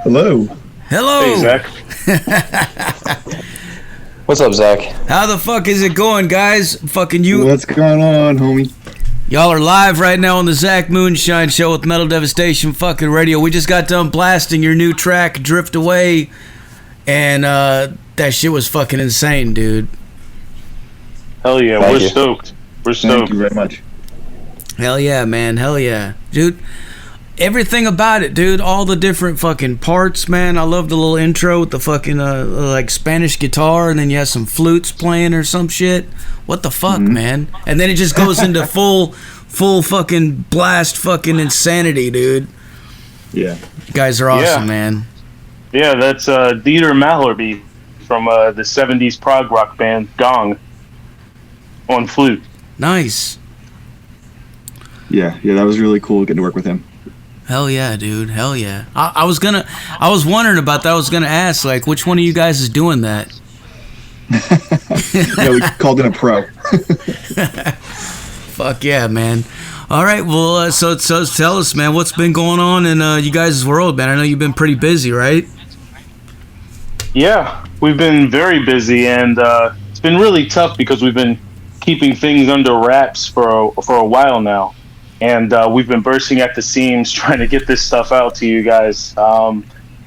Hello. Hello. Hey, Zach. What's up, Zach? How the fuck is it going, guys? Fucking you. What's going on, homie? Y'all are live right now on the Zach Moonshine Show with Metal Devastation fucking radio. We just got done blasting your new track, Drift Away, and that shit was fucking insane, dude. Hell yeah, Thank we're you. stoked. We're stoked. Thank you very much. Hell yeah, man. Hell yeah. Dude, everything about it, dude. All the different fucking parts, man. I love the little intro with the fucking, like, Spanish guitar, and then you have some flutes playing or some shit. What the fuck, man? And then it just goes into full fucking blast fucking insanity, dude. Yeah. You guys are awesome, Yeah. man. Yeah, that's Deidre Mallory from the 70s prog rock band Gong on flute. Nice. Yeah, that was really cool getting to work with him. Hell yeah, dude. Hell yeah. I was wondering about that. I was gonna ask, like, which one of you guys is doing that? Yeah, we called in a pro. Fuck yeah, man. All right, well, so tell us, man, what's been going on in you guys' world, man? I know you've been pretty busy, right? Yeah, we've been very busy, and it's been really tough because we've been keeping things under wraps for a while now. And we've been bursting at the seams trying to get this stuff out to you guys.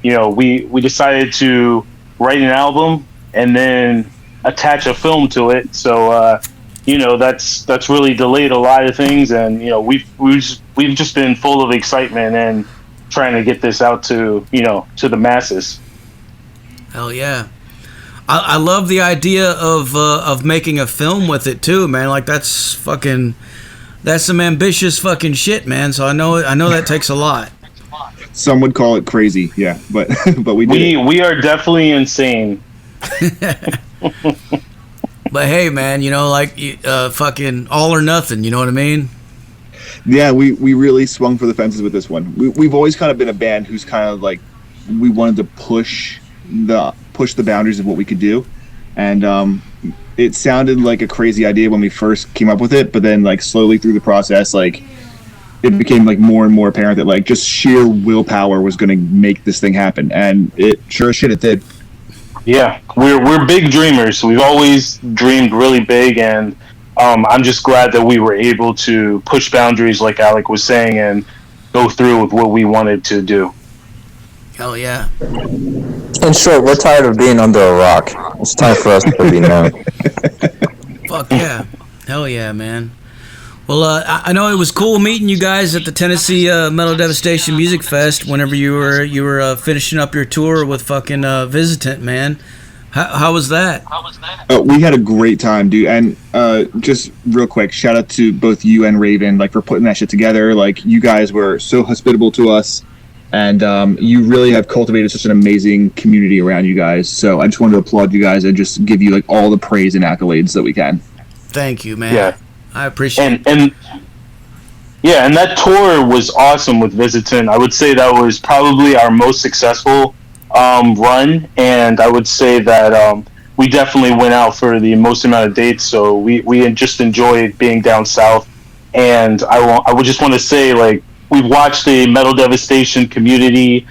We decided to write an album and then attach a film to it. So, that's really delayed a lot of things. And, we've just been full of excitement and trying to get this out to the masses. Hell yeah. I love the idea of making a film with it too, man. Like, that's some ambitious fucking shit, man. So I know that takes a lot. Some would call it crazy, yeah, but we did it. We are definitely insane. But hey, man, fucking all or nothing. You know what I mean? Yeah, we really swung for the fences with this one. We've always kind of been a band who's kind of like, we wanted to push the boundaries of what we could do, and it sounded like a crazy idea when we first came up with it, but then like slowly through the process, like it became like more and more apparent that like just sheer willpower was going to make this thing happen, and it sure as shit it did. Yeah, we're big dreamers. We've always dreamed really big, and I'm just glad that we were able to push boundaries, like Alec was saying, and go through with what we wanted to do. Hell yeah. In short, we're tired of being under a rock. It's time for us to be known. Fuck yeah. Hell yeah, man. Well, I know it was cool meeting you guys at the Tennessee Metal Devastation Music Fest whenever you were finishing up your tour with fucking Visitant, man. How was that? We had a great time, dude, and just real quick, shout out to both you and Raven, like, for putting that shit together. Like, you guys were so hospitable to us, and you really have cultivated such an amazing community around you guys. So I just wanted to applaud you guys and just give you like all the praise and accolades that we can. Thank you, man. Yeah, I appreciate it. And that tour was awesome with Visitant. I would say that was probably our most successful run, and I would say that we definitely went out for the most amount of dates. So we just enjoyed being down south, and I would just want to say, like, we've watched the Metal Devastation community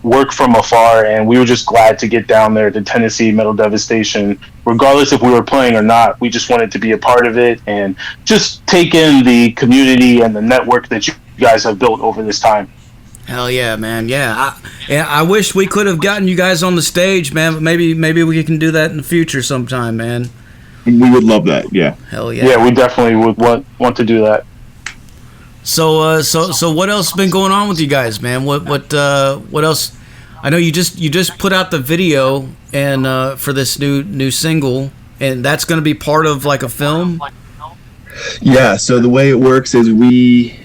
work from afar, and we were just glad to get down there to Tennessee Metal Devastation. Regardless if we were playing or not, we just wanted to be a part of it and just take in the community and the network that you guys have built over this time. Hell yeah, man. Yeah, I wish we could have gotten you guys on the stage, man, but maybe we can do that in the future sometime, man. We would love that, yeah. Hell yeah. Yeah, we definitely would want to do that. So what else been going on with you guys, man? What else? I know you just put out the video and for this new single, and that's going to be part of like a film. Yeah. So the way it works is we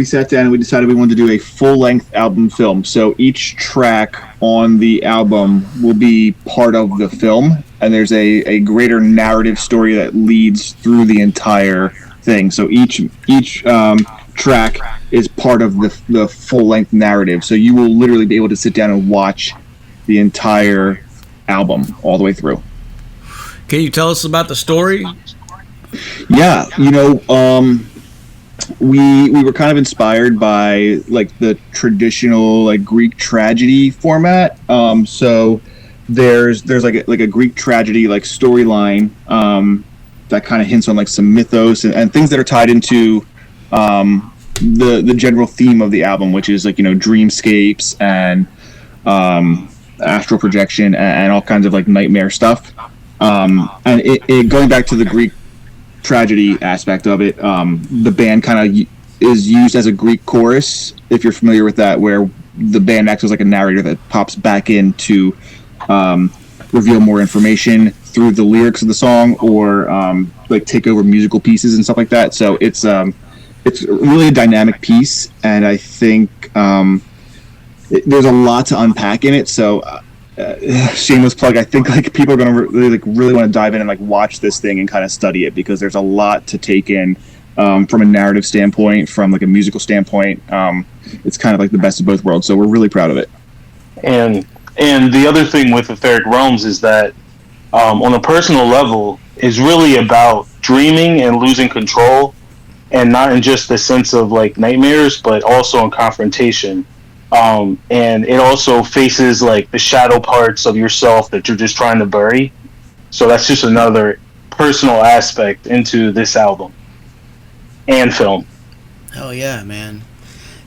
sat down and we decided we wanted to do a full-length album film. So each track on the album will be part of the film, and there's a greater narrative story that leads through the entire thing. So each track is part of the full-length narrative, so you will literally be able to sit down and watch the entire album all the way through. Can you tell us about the story? Yeah, we were kind of inspired by like the traditional like Greek tragedy format. So there's like a Greek tragedy like storyline that kind of hints on like some mythos and things that are tied into the general theme of the album, which is like, you know, dreamscapes and astral projection and all kinds of like nightmare stuff. And it going back to the Greek tragedy aspect of it, the band kind of is used as a Greek chorus, if you're familiar with that, where the band acts as like a narrator that pops back in to reveal more information through the lyrics of the song, or like take over musical pieces and stuff like that. So it's really a dynamic piece, and I think there's a lot to unpack in it. So shameless plug, I think like people are going to really want to dive in and like watch this thing and kind of study it, because there's a lot to take in from a narrative standpoint, from like a musical standpoint. It's kind of like the best of both worlds, so we're really proud of it. And the other thing with Etheric Realms is that on a personal level is really about dreaming and losing control, and not in just the sense of like nightmares, but also in confrontation. And it also faces like the shadow parts of yourself that you're just trying to bury. So that's just another personal aspect into this album and film. Hell yeah, man.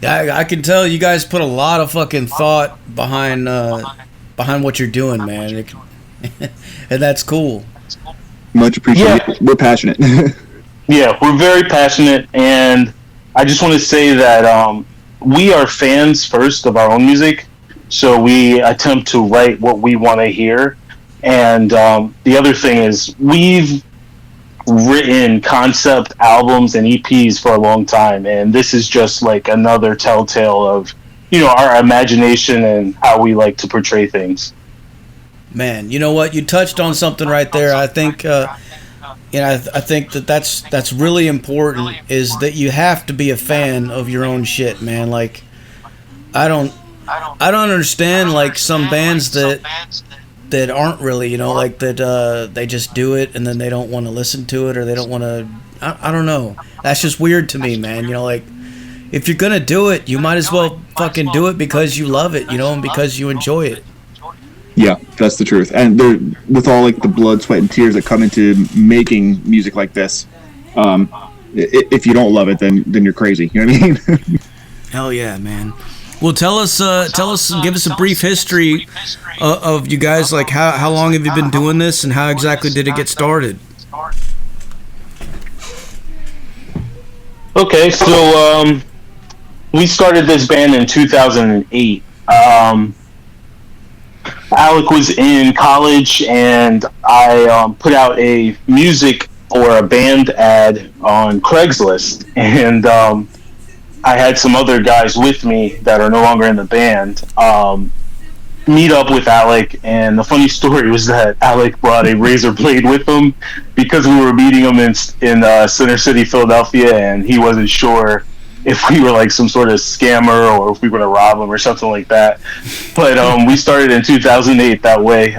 Yeah, I can tell you guys put a lot of fucking thought behind what you're doing, man. And that's cool. Much appreciated. Yeah. We're passionate. Yeah, we're very passionate, and I just want to say that we are fans first of our own music, so we attempt to write what we want to hear. And the other thing is, we've written concept albums and EPs for a long time, and this is just like another telltale of, you know, our imagination and how we like to portray things. Man, you know what? You touched on something right there. I think, I think that's really important, is that you have to be a fan of your own shit, man. Like, I don't understand like some bands that aren't really, you know, like that they just do it and then they don't want to listen to it, or they don't want to. I don't know. That's just weird to me, man. You know, like, if you're gonna do it, you might as well fucking do it because you love it, you know, and because you enjoy it. Yeah, that's the truth. And with all like the blood, sweat, and tears that come into making music like this, if you don't love it, then you're crazy. You know what I mean? Hell yeah, man. Well, tell us, give us a brief history of you guys. Like, how long have you been doing this, and how exactly did it get started? Okay, so we started this band in 2008. Alec was in college, and I put out a music or a band ad on Craigslist, and I had some other guys with me that are no longer in the band meet up with Alec. And the funny story was that Alec brought a razor blade with him because we were meeting him in Center City, Philadelphia, and he wasn't sure if we were like some sort of scammer or if we were going to rob him or something like that. But we started in 2008 that way.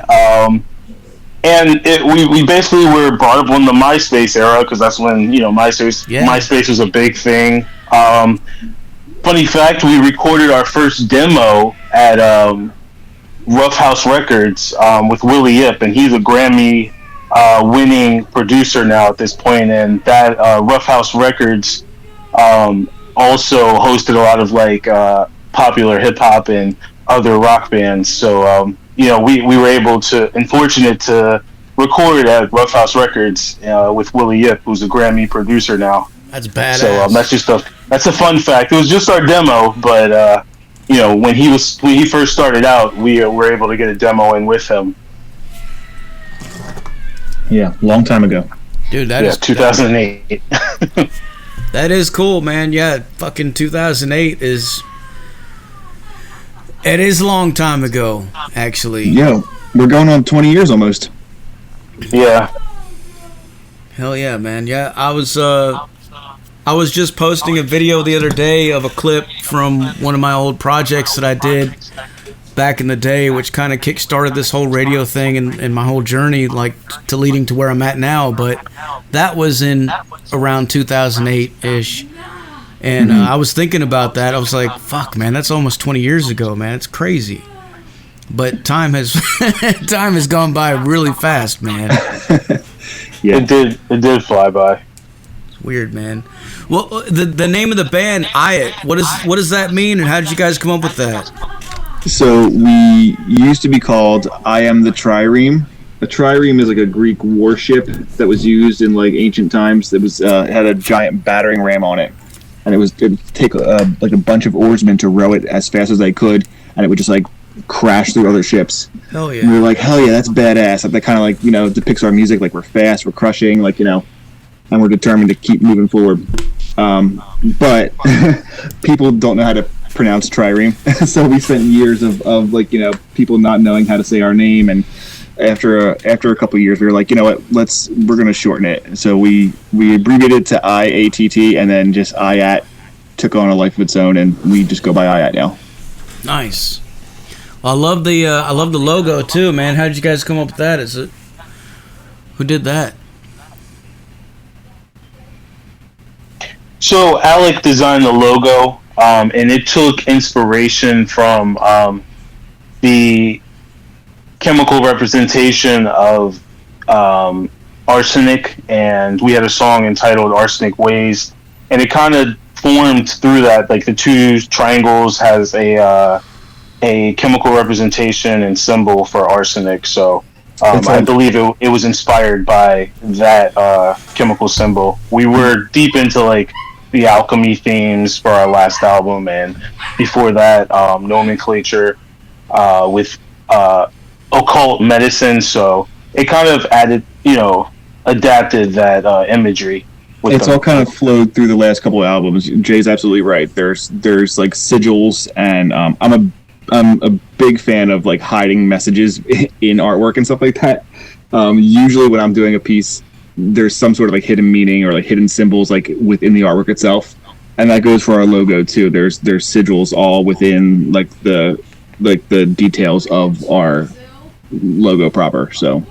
And we basically were brought up on the Myspace era, because that's when, you know, MySpace was a big thing. Funny fact, we recorded our first demo at Rough House Records with Willie Yip, and he's a Grammy winning producer now at this point. And that Rough House Records also hosted a lot of like popular hip hop and other rock bands. So you know, we were able to, and fortunate to record at Rough House Records with Willie Yip, who's a Grammy producer now. That's badass. So that's a fun fact. It was just our demo, but you know, when he first started out, we were able to get a demo in with him. Yeah, long time ago. Dude, that is 2008. That is cool, man. Yeah, fucking 2008 is... It is a long time ago, actually. Yeah, we're going on 20 years almost. Yeah. Hell yeah, man. Yeah, I was just posting a video the other day of a clip from one of my old projects that I did back in the day, which kind of kick-started this whole radio thing and my whole journey, like, to leading to where I'm at now. But that was in around 2008-ish. And I was thinking about that. I was like, fuck, man, that's almost 20 years ago, man. It's crazy. But time has time has gone by really fast, man. Yeah. It did fly by. It's weird, man. Well, the name of the band, IATT, what does that mean, and how did you guys come up with that? So we used to be called I Am the Trireme. A trireme is like a Greek warship that was used in like ancient times. It was had a giant battering ram on it, and it would take like a bunch of oarsmen to row it as fast as they could, and it would just like crash through other ships. Hell yeah! And we were like, hell yeah, that's badass. That kind of like depicts our music. Like we're fast, we're crushing, like and we're determined to keep moving forward. But people don't know how to pronounce trireme, so we spent years of like people not knowing how to say our name, and after a couple of years we were like, you know what, we're gonna shorten it. So we abbreviated to IATT, and then just IATT took on a life of its own, and we just go by IATT now. Nice. Well, I love the logo too, man. How did you guys come up with that? Who did that? So Alec designed the logo, and it took inspiration from the chemical representation of arsenic, and we had a song entitled Arsenic Ways, and it kind of formed through that. Like the two triangles has a chemical representation and symbol for arsenic, so I believe it was inspired by that chemical symbol. We were deep into like the alchemy themes for our last album, and before that nomenclature with occult medicine, so it kind of adapted that imagery. It's all kind of flowed through the last couple of albums. Jay's absolutely right. There's like sigils, and I'm a big fan of like hiding messages in artwork and stuff like that. Usually when I'm doing a piece, there's some sort of like hidden meaning or like hidden symbols like within the artwork itself, and that goes for our logo too. There's sigils all within like the details of our logo proper. So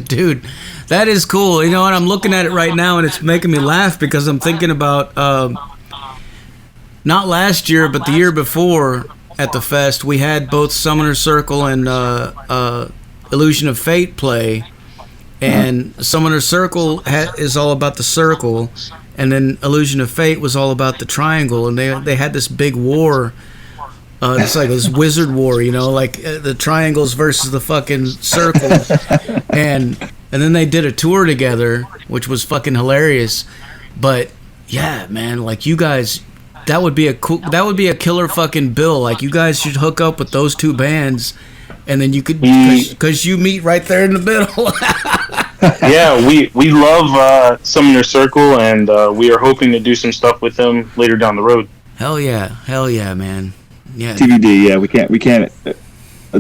dude, that is cool. You know what, I'm looking at it right now and it's making me laugh because I'm thinking about not last year but the year before at the fest we had both Summoner's Circle and Illusion of Fate play, and Summoner's Circle is all about the circle, and then Illusion of Fate was all about the triangle, and they had this big war. It's like this wizard war, like the triangles versus the fucking circles, and then they did a tour together, which was fucking hilarious. But yeah, man, like you guys, that would be a killer fucking bill. Like you guys should hook up with those two bands, and then you could, because you meet right there in the middle. Yeah, we love Summoner's Circle, and we are hoping to do some stuff with them later down the road. Hell yeah, man. Yeah. TBD, yeah, we can't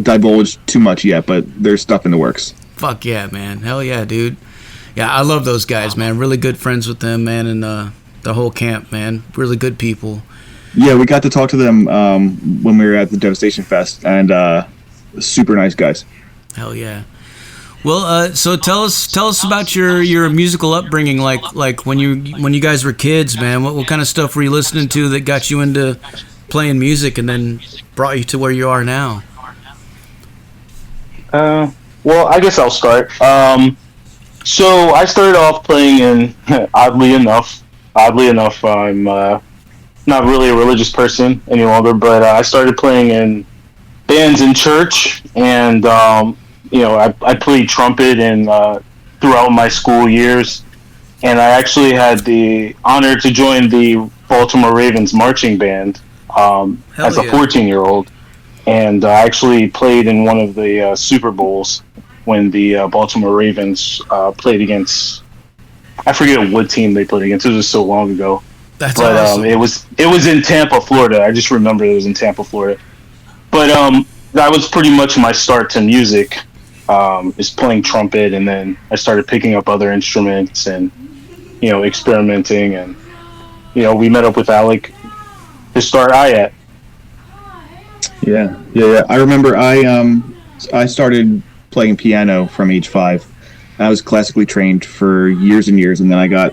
divulge too much yet, but there's stuff in the works. Fuck yeah, man. Hell yeah, dude. Yeah, I love those guys, man. Really good friends with them, man, and the whole camp, man. Really good people. Yeah, we got to talk to them when we were at the Devastation Fest, and super nice guys. Hell yeah. Well, so tell us about your musical upbringing, like when you guys were kids, man. What kind of stuff were you listening to that got you into playing music and then brought you to where you are now? Well, I guess I'll start. So I started off playing in, oddly enough, I'm not really a religious person any longer, but I started playing in bands in church, and I played trumpet throughout my school years, and I actually had the honor to join the Baltimore Ravens marching band as a 14-year-old, and I actually played in one of the Super Bowls when the Baltimore Ravens played against, I forget what team they played against. It was so long ago. That's awesome. It was in Tampa, Florida. I just remember it was in Tampa, Florida. But that was pretty much my start to music, is playing trumpet, and then I started picking up other instruments and experimenting, and we met up with Alec to start IATT. Yeah. I remember I started playing piano from age 5. I was classically trained for years and years, and then I got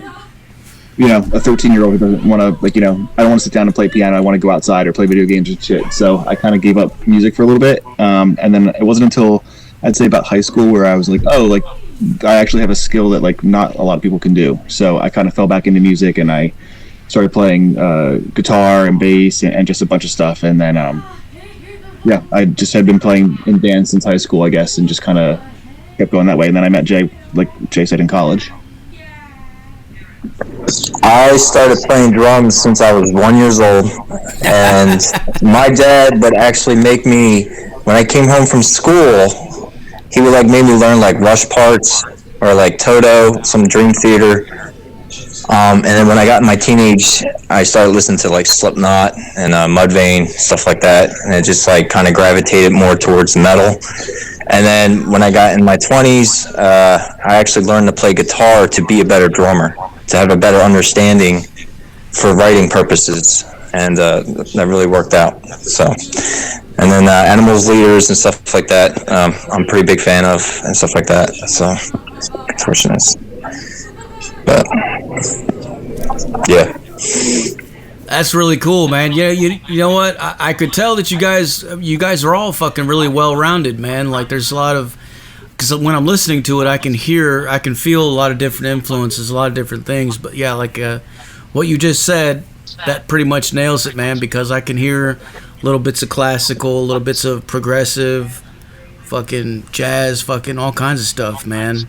a 13-year-old who doesn't want to, I don't want to sit down and play piano. I want to go outside or play video games and shit. So I kind of gave up music for a little bit. And then it wasn't until I'd say about high school where I was like, oh, like I actually have a skill that like not a lot of people can do. So I kind of fell back into music and I started playing guitar and bass and just a bunch of stuff. And then, I just had been playing in bands since high school, I guess, and just kind of kept going that way. And then I met Jay, like Jay said, in college. I started playing drums since I was 1 year old, and my dad would actually make me, when I came home from school, he would like make me learn like Rush parts or like Toto, some Dream Theater. And then when I got in my teenage, I started listening to like Slipknot and Mudvayne, stuff like that, and it just like kind of gravitated more towards metal. And then when I got in my 20s, I actually learned to play guitar to be a better drummer, to have a better understanding for writing purposes, and that really worked out. So, and then animals leaders and stuff like that, I'm a pretty big fan of, and stuff like that. So, fortunate. But yeah, That's really cool, man. Yeah, you know what? I could tell that you guys are all fucking really well-rounded, man. Like there's a lot of, because when I'm listening to it, I can feel a lot of different influences, a lot of different things. But yeah, like what you just said, that pretty much nails it, man. Because I can hear little bits of classical, little bits of progressive, fucking jazz, fucking all kinds of stuff, man.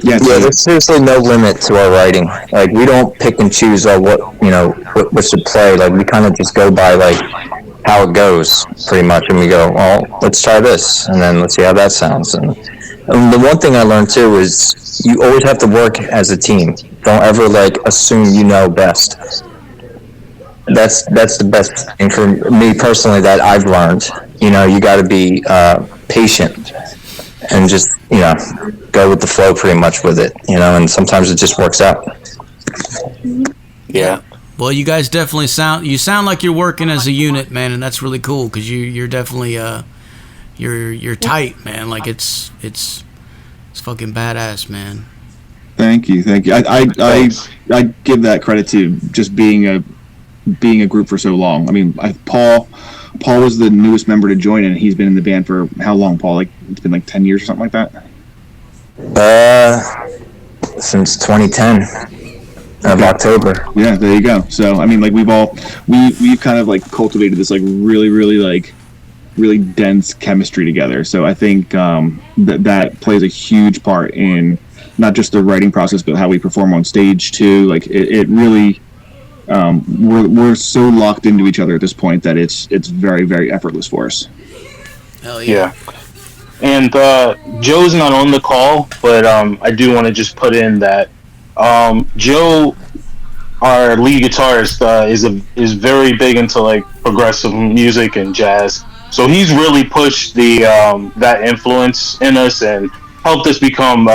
Yeah, there's seriously no limit to our writing. Like we don't pick and choose what should play. Like we kind of just go by like how it goes, pretty much, and we go, well, let's try this, and then let's see how that sounds. And the one thing I learned too is you always have to work as a team. Don't ever like assume you know best. That's the best thing for me personally that I've learned. You got to be patient and just go with the flow pretty much with it. And sometimes it just works out. Yeah. Well, you guys definitely sound like you're working as a unit, man, and that's really cool because you're definitely you're tight, man. Like it's fucking badass, man. Thank you. I give that credit to just being a group for so long. I mean, Paul was the newest member to join, and he's been in the band for how long, Paul? Like it's been like 10 years or something like that. Since 2010 of October. Yeah, there you go. So I mean, like we've kind of like cultivated this like really dense chemistry together. So I think that plays a huge part in not just the writing process, but how we perform on stage too. Like it really, we're so locked into each other at this point that it's very, very effortless for us. Hell yeah. And Joe's not on the call, but I do want to just put in that Joe, our lead guitarist, is very big into like progressive music and jazz. So he's really pushed the that influence in us and helped us become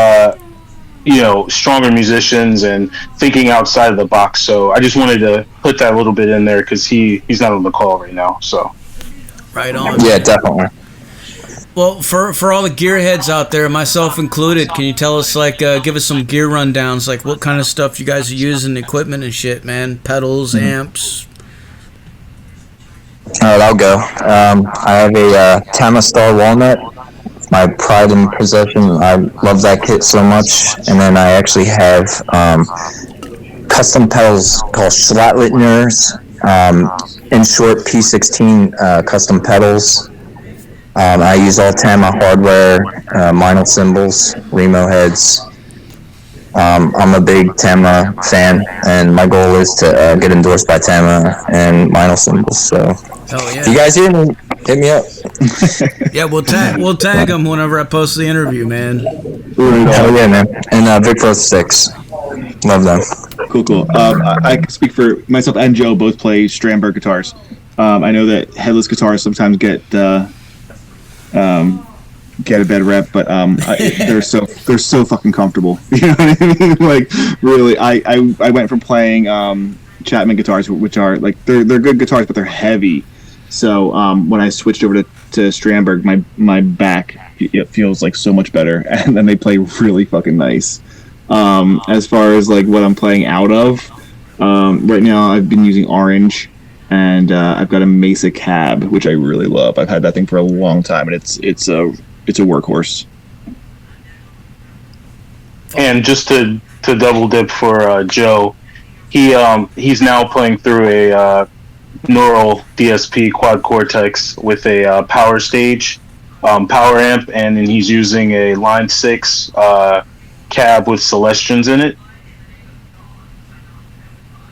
stronger musicians and thinking outside of the box. So I just wanted to put that a little bit in there because he's not on the call right now. So right on. Yeah, definitely. Well, for all the gearheads out there, myself included, can you tell us, like, give us some gear rundowns, like what kind of stuff you guys are using, equipment and shit, man? Pedals, amps. All right, I'll go. I have a Tama Star Walnut. It's my pride and possession. I love that kit so much. And then I actually have custom pedals called Schlattlittners. In short, P16 custom pedals. I use all Tama hardware, Minel cymbals, Remo heads. I'm a big Tama fan, and my goal is to get endorsed by Tama and Minel cymbals. So, if you guys hear me, hit me up. Yeah, we'll tag them whenever I post the interview, man. Oh yeah, man. And Vic Pro 6. Love them. Cool. I can speak for myself and Joe. Both play Strandberg guitars. I know that headless guitars sometimes get a bad rep, but they're so fucking comfortable. You know what I mean? Like really, I went from playing Chapman guitars, which are like they're good guitars, but they're heavy. So when I switched over to Strandberg, my back, it feels like so much better, and then they play really fucking nice. As far as like what I'm playing out of, right now I've been using orange, and I've got a Mesa cab, which I really love. I've had that thing for a long time, and it's a workhorse. And just to double dip for Joe, he's now playing through a neural DSP quad cortex with a power stage, power amp, and then he's using a line 6 cab with Celestians in it.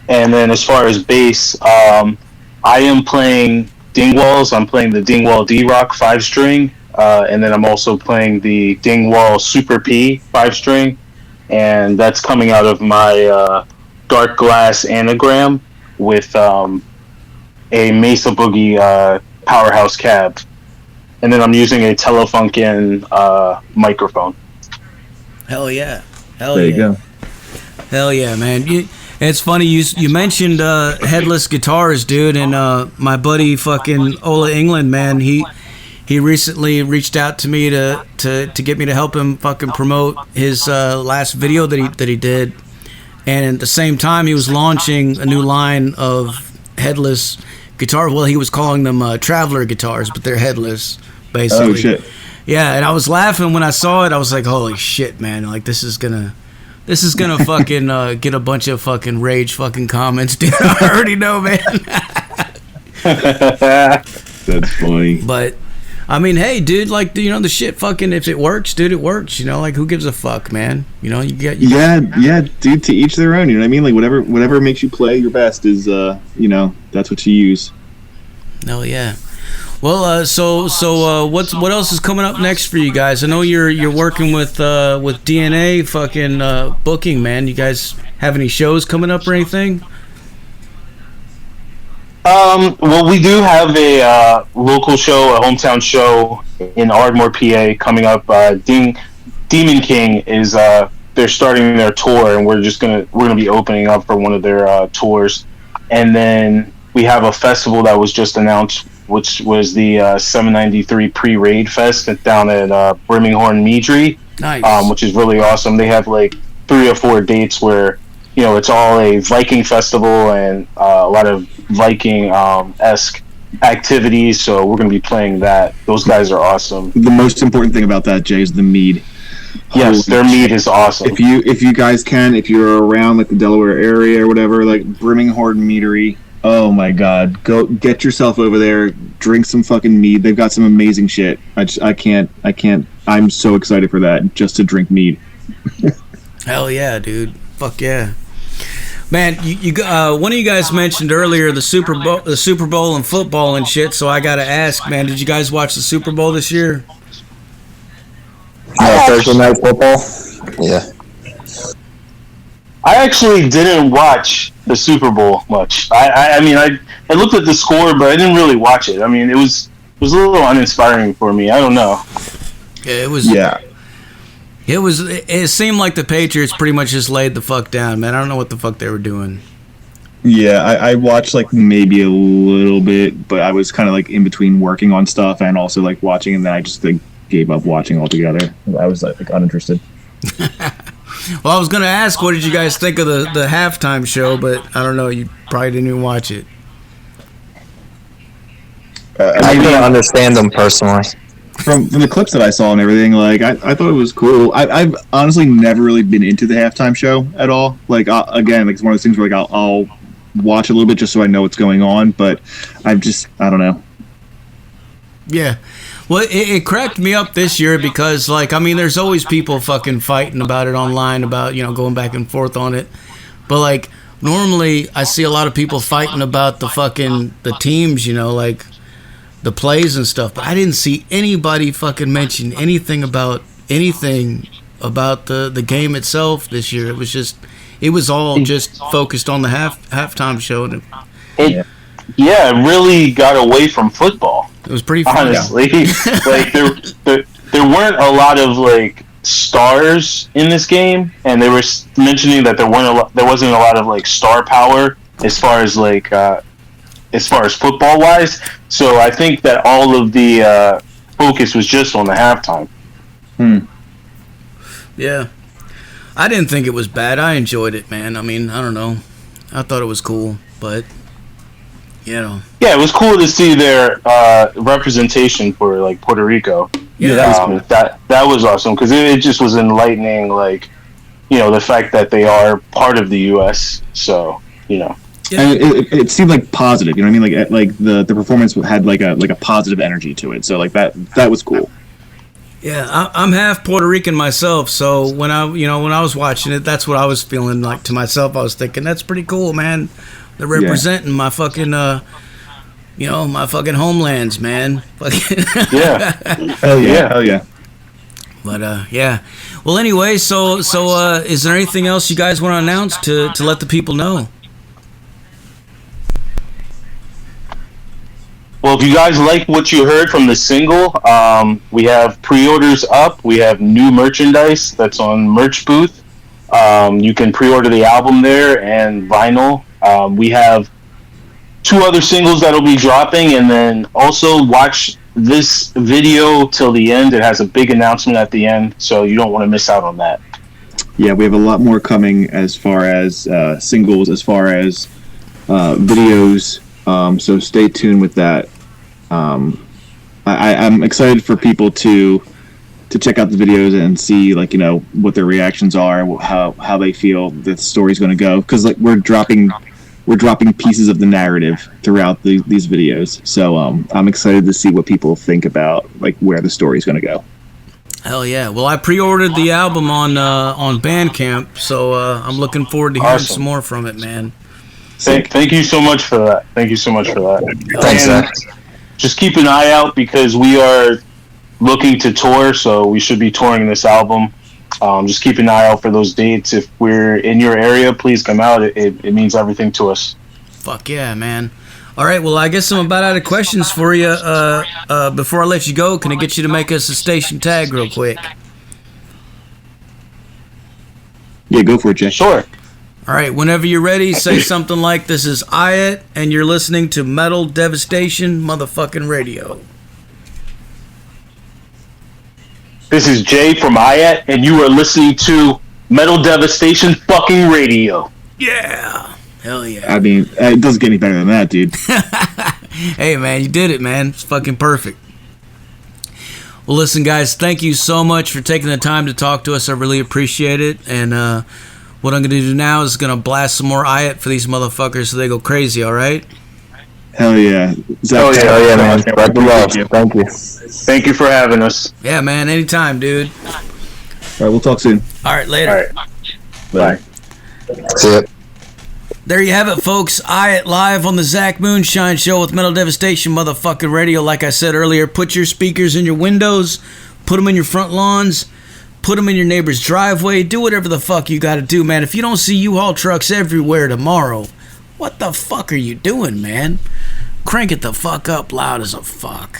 And then as far as bass, I am playing Dingwalls. I'm playing the Dingwall D-Rock 5-string, and then I'm also playing the Dingwall Super P 5-string, and that's coming out of my Dark Glass Anagram with a Mesa Boogie Powerhouse cab. And then I'm using a Telefunken microphone. Hell yeah. Hell There yeah. you go. Hell yeah, man. It's funny you mentioned headless guitars, dude, and my buddy fucking Ola England, man, he recently reached out to me to get me to help him fucking promote his last video that he did. And at the same time he was launching a new line of headless guitars. Well, he was calling them traveler guitars, but they're headless, basically. Oh shit. Yeah, and I was laughing when I saw it. I was like, holy shit, man, like this is gonna fucking get a bunch of fucking rage fucking comments, dude. I already know, man. That's funny. But I mean, hey, dude, like, you know, the shit fucking, if it works, dude, it works. You know, like, who gives a fuck, man? You know, Yeah, dude, to each their own, you know what I mean? Like, whatever makes you play your best is, you know, that's what you use. Oh yeah. Well, so what else is coming up next for you guys? I know you're working with DNA fucking booking, man. You guys have any shows coming up or anything? Well, we do have a local show, a hometown show in Ardmore, PA, coming up. Demon King is they're starting their tour, and we're gonna be opening up for one of their tours. And then we have a festival that was just announced, which was the 793 Pre-Raid Fest down at Birmingham Meadry. Nice. Which is really awesome. They have like 3 or 4 dates where, you know, it's all a Viking festival and a lot of Viking esque activities. So we're going to be playing that. Those guys are awesome. The most important thing about that, Jay, is the mead. Yes, their mead is awesome. If you guys can, if you're around like the Delaware area or whatever, like Birmingham Meadery, oh my God, go get yourself over there, drink some fucking mead. They've got some amazing shit. I can't. I'm so excited for that, just to drink mead. Hell yeah, dude. Fuck yeah. Man, you one of you guys mentioned earlier the Super Bowl and football and shit. So I gotta ask, man, did you guys watch the Super Bowl this year? Thursday night football. Yeah. I actually didn't watch the Super Bowl much. I mean, I looked at the score, but I didn't really watch it. I mean, it was a little uninspiring for me. I don't know. Yeah, it was. Yeah. It seemed like the Patriots pretty much just laid the fuck down, man. I don't know what the fuck they were doing. Yeah, I watched like maybe a little bit, but I was kind of like in between working on stuff and also like watching, and then I just like gave up watching altogether. I was like uninterested. Well, I was gonna ask, what did you guys think of the halftime show? But I don't know. You probably didn't even watch it. I couldn't understand them personally. From the clips that I saw and everything, like I thought it was cool. I've honestly never really been into the halftime show at all. Like again, like it's one of those things where like I'll watch a little bit just so I know what's going on, but I don't know. Yeah. Well, it cracked me up this year because, like, I mean, there's always people fucking fighting about it online, about, you know, going back and forth on it. But, like, normally I see a lot of people fighting about the teams, you know, like the plays and stuff. But I didn't see anybody fucking mention anything about the game itself this year. It was all just focused on the halftime show. It really got away from football. It was pretty fun. Honestly, like there weren't a lot of like stars in this game, and they were mentioning that there wasn't a lot of like star power as far as football wise. So I think that all of the focus was just on the halftime. Yeah. I didn't think it was bad. I enjoyed it, man. I mean, I don't know. I thought it was cool, but you know. Yeah, it was cool to see their representation for like Puerto Rico. Yeah, that was cool. That was awesome because it just was enlightening, like, you know, the fact that they are part of the U.S. So, you know. Yeah. And it seemed like positive, you know what I mean? Like the performance had like a positive energy to it. So like that was cool. Yeah, I'm half Puerto Rican myself, so when I was watching it, that's what I was feeling like to myself. I was thinking, that's pretty cool, man. They're representing my fucking, my fucking homelands, man. Yeah. Hell yeah. But yeah. Well, anyway, so is there anything else you guys want to announce to let the people know? Well, if you guys like what you heard from the single, we have pre-orders up. We have new merchandise that's on Merch Booth. You can pre-order the album there and vinyl. We have 2 other singles that'll be dropping, and then also watch this video till the end. It has a big announcement at the end, so you don't want to miss out on that. Yeah, we have a lot more coming as far as singles, as far as videos. So stay tuned with that. I'm excited for people to check out the videos and see, like, you know, what their reactions are, how they feel the story's going to go, because like we're dropping pieces of the narrative throughout these videos. So I'm excited to see what people think about, like, where the story's going to go. Hell yeah! Well, I pre-ordered the album on Bandcamp, so I'm looking forward to hearing some more from it, man. Thank you so much for that. Thanks, Zach. Just keep an eye out because we are looking to tour, so we should be touring this album. Just keep an eye out for those dates. If we're in your area, please come out. It means everything to us. Fuck yeah, man. All right, well, I guess I'm about out of questions for you. Before I let you go, can I get you to make us a station tag real quick? Yeah, go for it, Jay. Sure. All right, whenever you're ready, say something like, "This is IATT, and you're listening to Metal Devastation motherfucking radio." This is Jay from IATT, and you are listening to Metal Devastation fucking radio. Yeah. Hell yeah. I mean, it doesn't get any better than that, dude. Hey, man, you did it, man. It's fucking perfect. Well, listen, guys, thank you so much for taking the time to talk to us. I really appreciate it. And what I'm going to do now is going to blast some more IATT for these motherfuckers so they go crazy, all right? Hell yeah. Zach, Hell yeah, man. Spread the love. Thank you. Thank you for having us. Yeah, man, anytime, dude. All right, we'll talk soon. All right, later. All right. Bye. See ya. There you have it, folks. IATT live on the Zach Moonshine Show with Metal Devastation motherfucking radio. Like I said earlier, put your speakers in your windows, put them in your front lawns, put them in your neighbor's driveway. Do whatever the fuck you got to do, man. If you don't see U-Haul trucks everywhere tomorrow, what the fuck are you doing, man? Crank it the fuck up loud as a fuck.